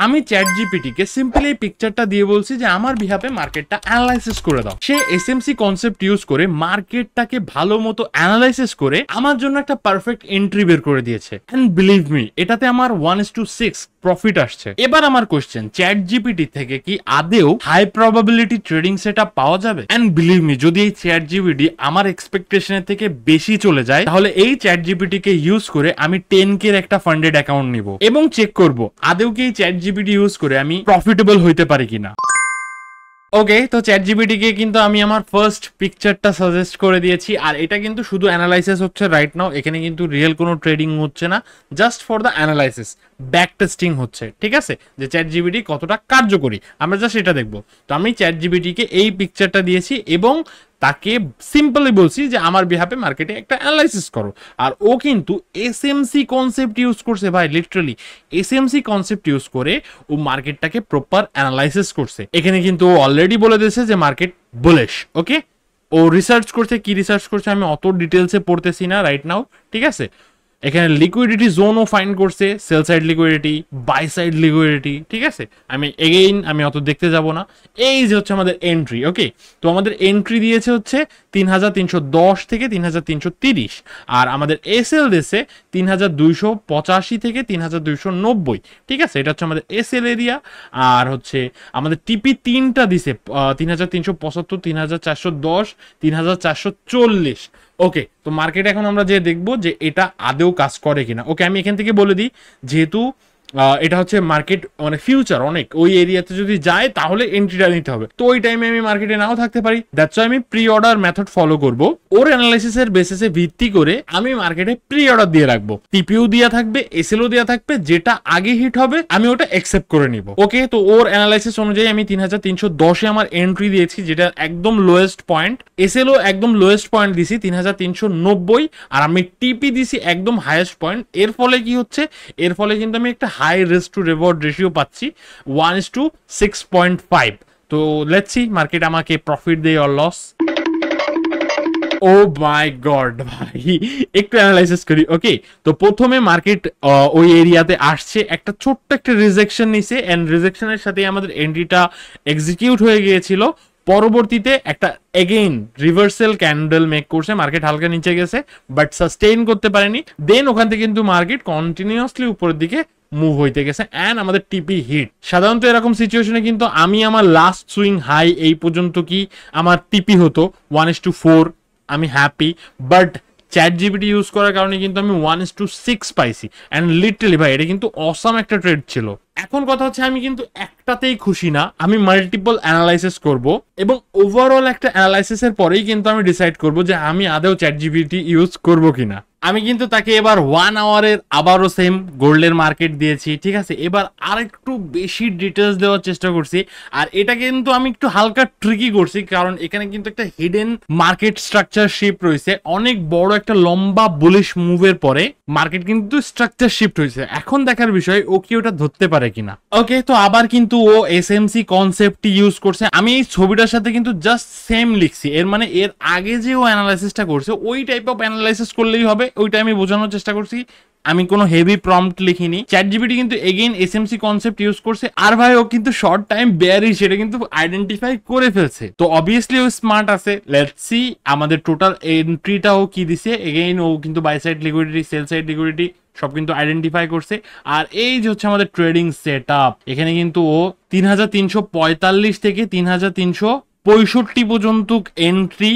আমি chat GPT কে simply এই পিকচারটা দিয়ে বলছি যে আমার বিহাফে মার্কেটটা অ্যানালাইসিস করে দাও। সে এসএমসি কনসেপ্ট ইউজ করে মার্কেটটাকে ভালো মতো অ্যানালাইসিস করে আমার জন্য একটা পারফেক্ট এন্ট্রি বের করে দিয়েছে। এন্ড বিলিভ মি, এটাতে আমার 1:6 প্রফিট আসছে। এবার আমার কোশ্চেন, চ্যাট জিপিটি থেকে কি আদেও হাই প্রবাবিলিটি ট্রেডিং সেটআপ পাওয়া যাবে? এন্ড বিলিভ মি, যদি এই চ্যাট জিপিটি আমার এক্সপেকটেশনের থেকে বেশি চলে যায় তাহলে এই চ্যাট জিপিটি কে ইউজ করে আমি 10K এর একটা ফান্ডেড অ্যাকাউন্ট নিব এবং চেক করব আদেও কি এই চ্যাট জিপিটি ইউজ করে আমি প্রফিটেবল হইতে পারি কিনা। ওকে, তো চ্যাট জিপিটি কে কিন্তু আমি আমার ফার্স্ট পিকচারটা সাজেস্ট করে দিয়েছি, আর এটা কিন্তু শুধু অ্যানালাইসিস হচ্ছে রাইট নাও। এখানে কিন্তু রিয়েল কোনো ট্রেডিং হচ্ছে না, just for the analysis, back testing হচ্ছে। ঠিক আছে, যে চ্যাট জিপিটি কতটা কার্যকরী আমরা জাস্ট এটা দেখবো। তো আমি চ্যাট জিপিটি কে এই পিকচারটা দিয়েছি এবং তাকে সিম্পলি বলছি যে আমার বিহাফে মার্কেটে একটা অ্যানালাইসিস করো, আর ও কিন্তু এসএমসি কনসেপ্ট ইউজ করছে ভাই, লিটারালি এসএমসি কনসেপ্ট ইউজ করে ও মার্কেটটাকে প্রপার অ্যানালাইসিস করছে। এখানে কিন্তু ও অলরেডি বলে দিয়েছে যে মার্কেট বুলিশ। ওকে, ও রিসার্চ করছে, কি রিসার্চ করছে আমি অত ডিটেলসে পড়তেছি না রাইট নাও। ঠিক আছে, এখানে লিকুইডিটি জোনও ফাইন্ড করছে, sell side liquidity, buy side liquidity. ঠিক আছে, আমি অত দেখতে যাব না। এই যে হচ্ছে আমাদের এন্ট্রি। ওকে, তো আমাদের এন্ট্রি দিয়েছে হচ্ছে 3310 থেকে 3330, আর আমাদের এসএল দিয়েছে 3285 থেকে 3290। ঠিক আছে, এটা হচ্ছে আমাদের এসএল এরিয়া। আর হচ্ছে আমাদের টিপি তিনটা দিছে 3375, 3410, 3440। ওকে, তো মার্কেট এখন আমরা যে দেখবো যে এটা আদেও কাজ করে কিনা। ওকে, আমি এখান থেকে বলে দিই, যেহেতু এটা হচ্ছে মার্কেট মানে ফিউচার অনেক ওই এরিয়াতে যদি যায় তাহলে এন্ট্রিটা নিতে হবে। তো ওই টাইমে আমি মার্কেটে নাও থাকতে পারি, দ্যাটস ওয়াই আমি প্রি অর্ডার মেথড ফলো করব। ওর অ্যানালাইসিসের বেসিসে ভিত্তি করে আমি মার্কেটে প্রি অর্ডার দিয়ে রাখবো, টিপিও দেওয়া থাকবে, এসএলও দেওয়া থাকবে, যেটা আগে হিট হবে আমি ওটা অ্যাকসেপ্ট করে নিব। ওকে, তো ওর অ্যানালাইসিস অনুযায়ী আমি 3310 আমার এন্ট্রি দিয়েছি, যেটা একদম লোয়েস্ট পয়েন্ট। এসএলও একদম লোয়েস্ট পয়েন্ট দিছি 3390, আর আমি টিপি দিছি একদম হাইয়েস্ট পয়েন্ট। এর ফলে কি হচ্ছে, এর ফলে কিন্তু আমি একটা high risk to reward ratio পাচ্ছি 1:6.5। তো লেটস সি মার্কেট আমাকে প্রফিট দেয় or loss. Oh my god ভাই, একটু অ্যানালাইসিস করি। ওকে, তো প্রথমে মার্কেট ওই এরিয়াতে আসছে, একটা ছোট্ট একটা রিজেকশন নিছে, এন্ড রিজেকশনের সাথে আমাদের এন্ট্রিটা এক্সিকিউট হয়ে গিয়েছিল। পরবর্তীতে একটা এগেইন রিভার্সাল ক্যান্ডেল মেক করছে, মার্কেট হালকা নিচে গেছে বাট সাস্টেইন করতে পারেনি। দেন ওখান থেকে কিন্তু মার্কেট কন্টিনিউয়াসলি উপরের দিকে মুভ হইতে গেছে এন্ড আমাদের টিপি হিট। সাধারণত এরকম সিচুয়েশনে কিন্তু আমি আমার লাস্ট সুইং হাই এই পর্যন্ত কি আমার টিপি হতো 1:4, আমি happy. But chat GPT use করার কারণে কিন্তু আমি 1:6 পাইছি, এন্ড লিটারালি ভাই এটা কিন্তু অসাম একটা ট্রেড ছিল। এখন কথা হচ্ছে আমি কিন্তু একটাতেই খুশি না, আমি মাল্টিপল অ্যানালাইসিস করব এবং ওভারঅল একটা অ্যানালাইসিসের পরেই কিন্তু আমি ডিসাইড করব যে আমি আদৌ চ্যাট জিপিটি ইউজ করব কিনা। আমি কিন্তু তাকে এবার 1 আওয়ারের আবারও সেম গোল্ডের মার্কেট দিয়েছি। ঠিক আছে, এবার আরেকটু বেশি ডিটেলস দেওয়ার চেষ্টা করছি, আর এটা কিন্তু আমি একটু হালকা ট্রিকি করছি কারণ এখানে কিন্তু একটা হিডেন মার্কেট স্ট্রাকচার শিফট রয়েছে। অনেক বড় একটা লম্বা বুলিশ মুভের পরে মার্কেট কিন্তু স্ট্রাকচার শিফট হয়েছে। এখন দেখার বিষয় ও কি ওটা ধরতে পারে কিনা। ওকে, তো আবার কিন্তু ও এসএমসি কনসেপ্টটি ইউজ করছে। আমি এই ছবিটার সাথে কিন্তু জাস্ট সেম লিখছি, এর মানে এর আগে যে ও অ্যানালাইসিসটা করছে ওই টাইপ অফ অ্যানালাইসিস করলেই হবে, ওইটা আমি বোঝানোর চেষ্টা করছি। আমি কোনো হেভি প্রম্পট লিখিনি। চ্যাট জিপিটি কিন্তু এগেইন এসএমসি কনসেপ্ট ইউজ করছে, আর ভাই ও কিন্তু শর্ট টাইম বেয়ারিশ সেটা কিন্তু আইডেন্টিফাই করে ফেলছে। তো অবভিয়াসলি ও স্মার্ট আছে। লেটস সি আমাদের টোটাল এন্ট্রিটাও কি দিছে। এগেইন ও কিন্তু buy side liquidity, sell side liquidity সব কিন্তু আইডেন্টিফাই করছে। আর এই যে হচ্ছে আমাদের ট্রেডিং সেটআপ, এখানে কিন্তু ও 3345 থেকে 3365 পর্যন্ত এন্ট্রি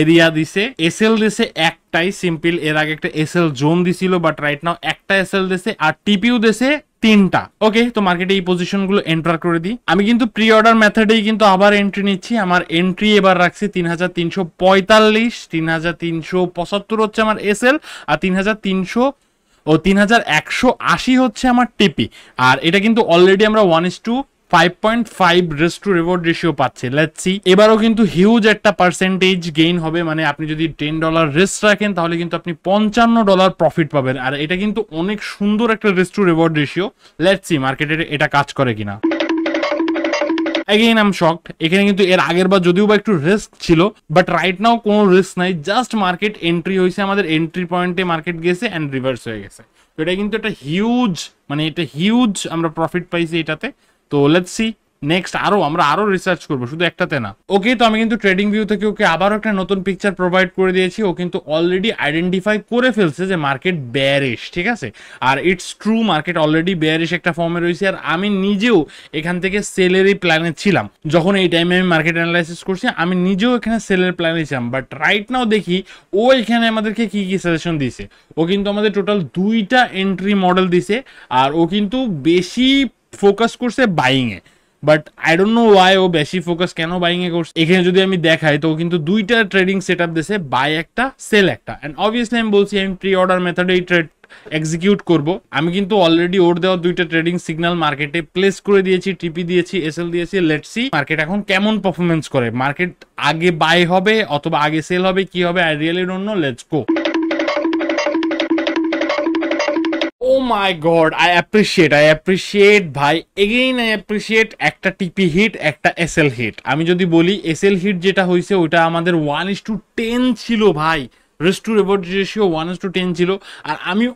এরিয়া দিছে। এসএল দিছে একটাই সিম্পল, এর আগে একটা এসএল জোন দিছিল বাট রাইট নাও একটা এসএল দিছে, আর টিপিও দিছে 3টা। ওকে, তো মার্কেটে এই পজিশন গুলো এন্টার করে দিই। আমি কিন্তু প্রি অর্ডার মেথডেই কিন্তু আবার এন্ট্রি নিচ্ছি। আমার এন্ট্রি এবার রাখছি 3345, 3375 হচ্ছে আমার এসএল, আর 3180 হচ্ছে আমার টিপি। আর এটা কিন্তু অলরেডি আমরা 1:5.5 রিস্ক টু রিওয়ার্ড রেশিও পাচ্ছি। লেটস সি, এবারও কিন্তু হিউজ একটা পার্সেন্টেজ গেইন হবে। মানে আপনি যদি $10 রিস্ক রাখেন তাহলে কিন্তু আপনি $55 প্রফিট পাবেন, আর এটা কিন্তু অনেক সুন্দর একটা risk to reward ratio. Let's see মার্কেটে এটা কাজ করে কিনা। এগেইন আই এম শকড, এখানে কিন্তু এর আগের বার যদিও বা একটু রিস্ক ছিল বাট রাইট নাও কোনো রিস্ক নাই, জাস্ট মার্কেট এন্ট্রি হয়েছে, আমাদের এন্ট্রি পয়েন্টে মার্কেট গেছে এন্ড রিভার্স হয়ে গেছে। তো এটা কিন্তু একটা হিউজ, মানে এটা হিউজ আমরা প্রফিট পাইছি এটাতে। তো লেটস সি নেক্সট আমরা আরো রিসার্চ করবো, শুধু একটাতে না। ওকে, তো আমি কিন্তু ট্রেডিং ভিউ থেকে ওকে আবারও একটা নতুন পিকচার প্রোভাইড করে দিয়েছি। ও কিন্তু অলরেডি আইডেন্টিফাই করে ফেলছে যে মার্কেট বেয়ারিশ, ঠিক আছে। আর it's true, market already bearish একটা ফর্মে রয়েছে। আর আমি নিজেও এখান থেকে সেলেরই প্ল্যানে ছিলাম। যখন এই টাইমে আমি মার্কেট অ্যানালাইসিস করছি, আমি নিজেও এখানে সেলের প্ল্যানে ছিলাম। বাট রাইট নাও দেখি ও এখানে আমাদেরকে কি কি সাজেশন দিছে। ও কিন্তু আমাদের টোটাল 2টা এন্ট্রি মডেল দিছে। আর ও কিন্তু বেশি ফোকাস করছে বাইংয়ে। But I don't know why ও বেশি ফোকাস কেন বাইং এ করছে। এখানে যদি আমি দেখাই তো কিন্তু 2টা ট্রেডিং সেট আপ দিয়েছে, বাই একটা সেল একটা। অ্যান্ড অবভিয়াসলি আমি বলছি আমি প্রি অর্ডার মেথডে এই ট্রেড এক্সিকিউট করব। আমি কিন্তু অলরেডি ওর দেওয়া 2টা ট্রেডিং সিগন্যাল মার্কেটে প্লেস করে দিয়েছি, টিপি দিয়েছি, এসএল দিয়েছি। লেটস সি মার্কেট এখন কেমন পারফরমেন্স করে। মার্কেট আগে বাই হবে অথবা আগে সেল হবে, কি হবে I really don't no. Let's go. Oh my god, I appreciate ভাই, again I appreciate একটা টিপি হিট, একটা এসএল হিট। আমি যদি বলি এসএল হিট যেটা হয়েছে ওটা আমাদের 1:10 ছিল ভাই, রিস্ক টু রিওয়ার্ড রেশিও 1:10 ছিল। আর আমি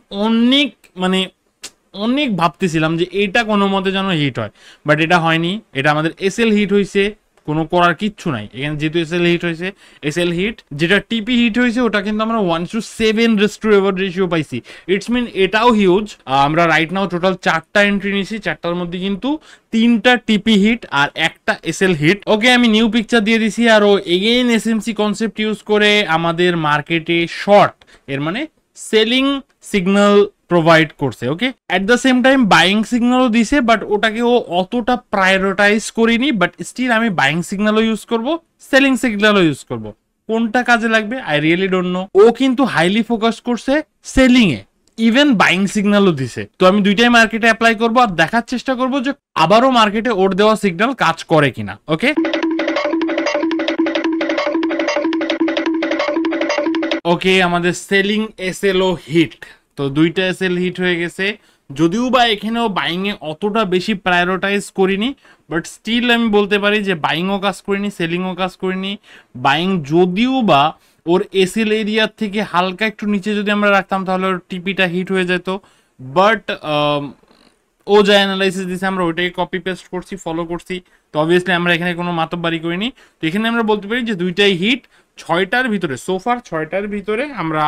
অনেক ভাবতেছিলাম যে এটা কোনো মতে যেন হিট হয়, বাট এটা হয়নি। এটা আমাদের এসএল হিট হয়েছে, কোনো করার কিচ্ছু নাই এখানে। যেহেতু এসএল হিট হয়েছে, এসএল হিট যেটা টিপি হিট হয়েছে ওটা কিন্তু আমরা 1:7 রিস্ক টু রিওয়ার্ড রেশিও পাইছি। ইটস মিন এটাও হিউজ। আমরা রাইট নাও টোটাল 4টা এন্ট্রি নিয়েছি, 4টার মধ্যে কিন্তু 3টা টিপি হিট আর একটা এসএল হিট। ওকে, আমি নিউ পিকচার দিয়ে দিছি। আর ও এগেইন এসএমসি কনসেপ্ট ইউজ করে আমাদের মার্কেটে শর্ট, এর মানে সেলিং সিগন্যাল প্রোভাইড করছে। Okay, at the same time buying সিগন্যালও দিছে, বাট ওটাকে ও অতটা প্রায়োরিটাইজ করিনি। বাট স্টিল আমি বাইং সিগন্যালও ইউজ করব, সেলিং সিগন্যালও ইউজ করব। কোনটা কাজে লাগবে আই রিয়েলি ডোন্ট নো। ও কিন্তু হাইলি ফোকাস করছে সেলিং এ, ইভেন বাইং সিগন্যালও দিছে। তো আমি 2টাই মার্কেটে অ্যাপ্লাই করব আর দেখার চেষ্টা করব যে আবারও মার্কেটে ওর দেওয়া সিগন্যাল কাজ করে কিনা। ওকে, ওকে, আমাদের সেলিং এসএলও হিট। তো 2টা এসএল হিট হয়ে গেছে। যদিও বা এখানেও বাইং এ অতটা বেশি প্রায়োরিটাইজ করিনি, বাট স্টিল আমি বলতে পারি যে বাইংও কাজ করিনি, সেলিংও কাজ করিনি। বাইং যদিও বা ওর এসএল এরিয়ার থেকে হালকা একটু নিচে যদি আমরা রাখতাম তাহলে ওর টিপিটা হিট হয়ে যেত। বাট ও যা অ্যানালাইসিস দিয়েছে আমরা ওইটাই কপি পেস্ট করছি, ফলো করছি। তো অবভিয়াসলি আমরা এখানে কোনো মাতব্বারি করিনি। তো এখানে আমরা বলতে পারি যে 2টাই হিট। 6টার ভিতরে সোফার 6টার ভিতরে আমরা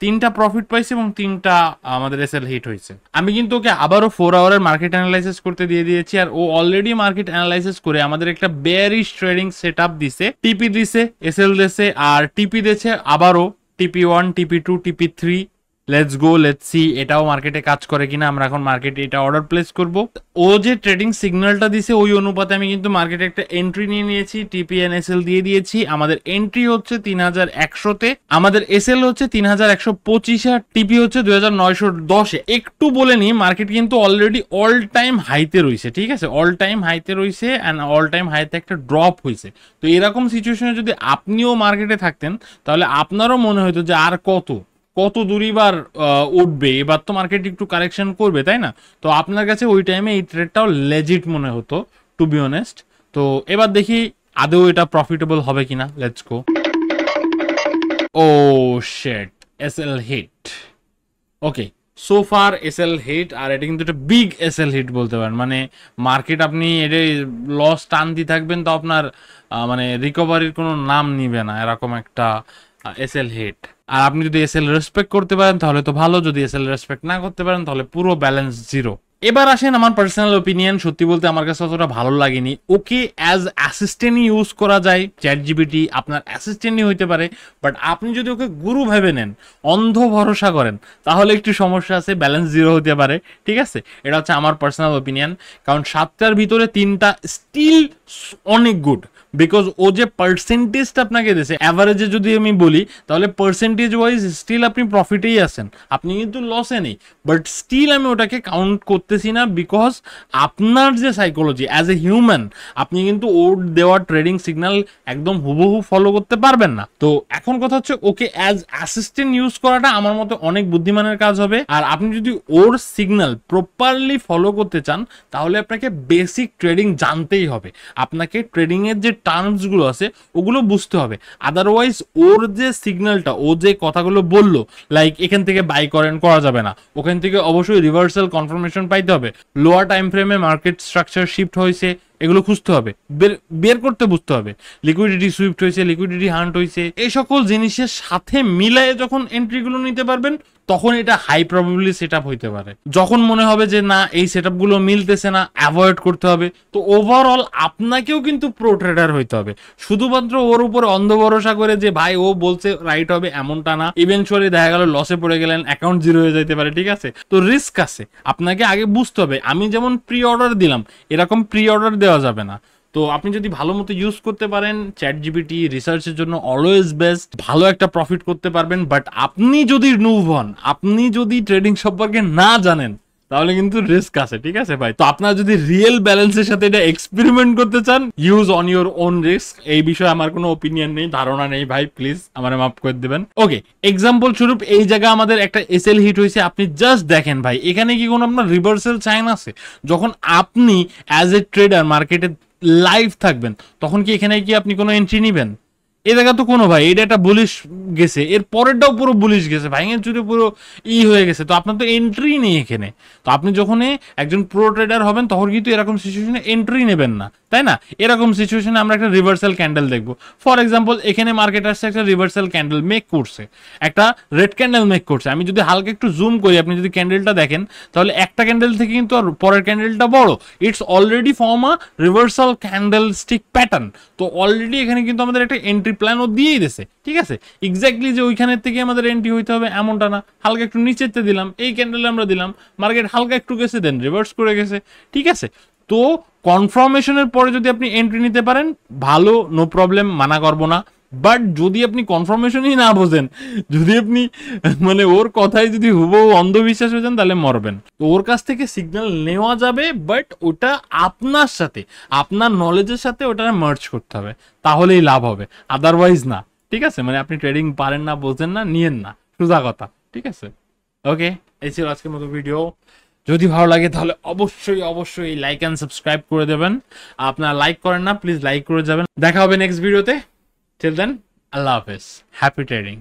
3টা প্রফিট পাইছি এবং 3টা আমাদের এসএল হিট হয়েছে। আমি কিন্তু ওকে আবারও 4 আওয়ারের মার্কেট অ্যানালাইসিস করতে দিয়ে দিয়েছি। আর ও অলরেডি মার্কেট অ্যানালাইসিস করে আমাদের একটা বেয়ারিশ ট্রেডিং সেট আপ দিছে, টিপি দিছে, এসএল দিছে আর টিপি দিয়েছে আবারও TP1, TP2, TP3। Let's go, let's see এটাও মার্কেটে কাজ করে কিনা। আমরা এখন মার্কেটে এটা অর্ডার প্লেস করব। ও যে ট্রেডিং সিগন্যালটা দিছে ওই অনুপাতে আমি কিন্তু মার্কেটে একটা এন্ট্রি নিয়ে নিয়েছি, TPNSL দিয়ে দিয়েছি। আমাদের এন্ট্রি হচ্ছে 3100-তে, আমাদের এসএল হচ্ছে 3125-এ, আর টিপি হচ্ছে 2910-এ। একটু বলে নি মার্কেট কিন্তু অলরেডি অল টাইম হাইতে রয়েছে, ঠিক আছে, অল টাইম হাইতে রয়েছে অ্যান্ড অল টাইম হাইতে একটা ড্রপ হয়েছে। তো এরকম সিচুয়েশনে যদি আপনিও মার্কেটে থাকতেন তাহলে আপনারও মনে হতো যে আর কত দূর এবার উঠবে, এবার তো মার্কেট একটু কারেকশন করবে, তাই না? তো আপনার কাছে ওই টাইমে এই ট্রেডটাও লেজিট মনে হতো, টু বি অনেস্ট। তো এবার দেখি আদৌ এটা প্রফিটেবল হবে কিনা। Let's go. Oh shit, SL hit. Okay, so far SL hit. আর এটা কিন্তু একটা বিগ এসএল হিট বলতে পারেন। মানে মার্কেট আপনি এটা লস টানতে থাকবেন তো আপনার মানে রিকভারির কোনো নাম নিবে না, এরকম একটা এসএল হিট। আর আপনি যদি এসএল রেসপেক্ট করতে পারেন তাহলে তো ভালো, যদি এসএল রেসপেক্ট না করতে পারেন তাহলে পুরো ব্যালেন্স জিরো। এবার আসেন আমার পার্সোনাল ওপিনিয়ন। সত্যি বলতে আমার কাছে অতটা ভালো লাগেনি। ওকে, অ্যাজ অ্যাসিস্ট্যান্টই ইউজ করা যায়, ChatGPT আপনার অ্যাসিস্ট্যান্টই হইতে পারে। বাট আপনি যদি ওকে গুরু ভেবে নেন, অন্ধ ভরসা করেন, তাহলে একটু সমস্যা আছে, ব্যালেন্স জিরো হতে পারে, ঠিক আছে। এটা হচ্ছে আমার পার্সোনাল ওপিনিয়ন। কারণ 7টার ভিতরে 3টা স্টিল অনেক গুড, বিকজ ও যে পার্সেন্টেজটা আপনাকে দিয়েছে, অ্যাভারেজে যদি আমি বলি তাহলে পার্সেন্টেজ ওয়াইজ স্টিল আপনি প্রফিটেই আছেন, আপনি কিন্তু লসে নেই। বাট স্টিল আমি ওটাকে কাউন্ট করতেছি না, বিকজ আপনার যে সাইকোলজি অ্যাজ এ হিউম্যান, আপনি কিন্তু ওর দেওয়া ট্রেডিং সিগন্যাল একদম হুবহু ফলো করতে পারবেন না। তো এখন কথা হচ্ছে ওকে অ্যাজ অ্যাসিস্ট্যান্ট ইউজ করাটা আমার মতে অনেক বুদ্ধিমানের কাজ হবে। আর আপনি যদি ওর সিগন্যাল প্রপারলি ফলো করতে চান তাহলে আপনাকে বেসিক ট্রেডিং জানতেই হবে। আপনাকে ট্রেডিং এর যে টার্মস গুলো আছে ওগুলো বুঝতে হবে, আদারওয়াইজ ওর যে সিগন্যালটা, ও যে কথাগুলো বললো লাইক এখান থেকে বাই করা যাবে না, ওখান থেকে অবশ্যই রিভার্সাল কনফার্মেশন পাইতে হবে, লোয়ার টাইম ফ্রেমে মার্কেট স্ট্রাকচার শিফট হয়েছে, এগুলো খুঁজতে হবে, বের করতে বুঝতে হবে, লিকুইডিটি সুইফট হয়েছে, লিকুইডিটি হান্ট হয়েছে, এই সকল জিনিসের সাথে মিলায়ে যখন এন্ট্রিগুলো নিতে পারবেন তখন এটা হাই প্রবাবিলিটি সেটআপ হইতে পারে। যখন মনে হবে যে না এই সেটআপ গুলো মিলতেছে না, অ্যাভয়েড করতে হবে। তো ওভারঅল আপনাকেও কিন্তু প্রো ট্রেডার হইতে হবে, শুধুমাত্র ওর উপর অন্ধ ভরসা করে যে ভাই ও বলছে রাইট হবে এমনটা না, ইভেনচুয়ালি দেখা গেল লসে পড়ে গেলেন, অ্যাকাউন্ট জিরো হয়ে যেতে পারে, ঠিক আছে? তো রিস্ক আছে, আপনাকে আগে বুঝতে হবে। আমি যেমন প্রি অর্ডার দিলাম, এরকম প্রি অর্ডার দেওয়া যাবে না। তো আপনি যদি ভালো মতো ইউজ করতে পারেন চ্যাট জিপিটি রিসার্চের জন্য অলওয়েজ বেস্ট, ভালো একটা প্রফিট করতে পারবেন। বাট আপনি যদি নুব হন, আপনি যদি ট্রেডিং সম্পর্কে না জানেন তাহলে কিন্তু রিস্ক আছে, ঠিক আছে ভাই? তো আপনারা যদি রিয়েল ব্যালেন্সের সাথে এটা এক্সপেরিমেন্ট করতে চান, use on your own risk. এই বিষয়ে আমার কোনো ওপিনিয়ন নেই, ধারণা নেই ভাই, প্লিজ আমার মাফ করে দেবেন। ওকে, এক্সাম্পল স্বরূপ এই জায়গায় আমাদের একটা এসএল হিট হয়েছে, আপনি জাস্ট দেখেন ভাই এখানে কি কোনো আপনার রিভার্সাল সাইন আছে? যখন আপনি অ্যাজ এ ট্রেডার মার্কেটে লাইভ থাকবেন তখন কি এখানে কি আপনি কোনো এন্ট্রি নিবেন? এই জায়গা তো কোনো ভাই, এটা একটা বুলিশ গেছে, এর পরেরটাও পুরো বুলিশ গেছে, ভাইয়ের চুরে পুরো হয়ে গেছে, তো আপনার তো এন্ট্রি নেই এখানে। তো আপনি যখন একজন প্রো ট্রেডার হবেন তখন কিন্তু এরকম সিচুয়েশনে এন্ট্রি নেবেন না, তাই না? এরকম সিচুয়েশনে আমরা একটা রিভার্সাল ক্যান্ডেল দেখবো। ফর এক্সাম্পল এখানে মার্কেট আসছে, একটা রিভার্সাল ক্যান্ডেল মেক করছে, একটা রেড ক্যান্ডেল মেক করছে। আমি যদি হালকা একটু জুম করি, আপনি যদি ক্যান্ডেলটা দেখেন তাহলে একটা ক্যান্ডেল থেকে কিন্তু আর পরের ক্যান্ডেলটা বড়, it's already form a reversal candle stick pattern. তো অলরেডি এখানে কিন্তু আমাদের একটা এন্ট্রি প্ল্যানও দিয়েই দিয়েছে, ঠিক আছে? এক্স্যাক্টলি যে ওইখানের থেকে আমাদের এন্ট্রি হইতে হবে এমনটা না, হালকা একটু নিচেতে দিলাম, এই ক্যান্ডেলে আমরা দিলাম, মার্কেট হালকা একটু গেছে, দেন রিভার্স করে গেছে, ঠিক আছে? তো কনফার্মেশনের পরে যদি আপনি এন্ট্রি নিতে পারেন ভালো, নো প্রবলেম, মানা করবো না। বাট যদি আপনি কনফার্মেশনই না বোঝেন, যদি আপনি মানে ওর কথাই যদি হুবহু অন্ধবিশ্বাস হয়ে যান তাহলে মরবেন। তো ওর কাছ থেকে সিগন্যাল নেওয়া যাবে, বাট ওটা আপনার সাথে, আপনার নলেজের সাথে ওটা মার্জ করতে হবে, তাহলেই লাভ হবে, আদারওয়াইজ না, ঠিক আছে? মানে আপনি ট্রেডিং পারেন না, বোঝেন না, নিয়েন না, সোজা কথা, ঠিক আছে? ওকে, এই ছিল আজকের মতো ভিডিও। যদি ভালো লাগে তাহলে অবশ্যই লাইক অ্যান্ড সাবস্ক্রাইব করে দেবেন। আপনারা লাইক করেন না, প্লিজ লাইক করে যাবেন। দেখা হবে নেক্সট ভিডিওতে। Till then, Allah Hafiz. Happy trading.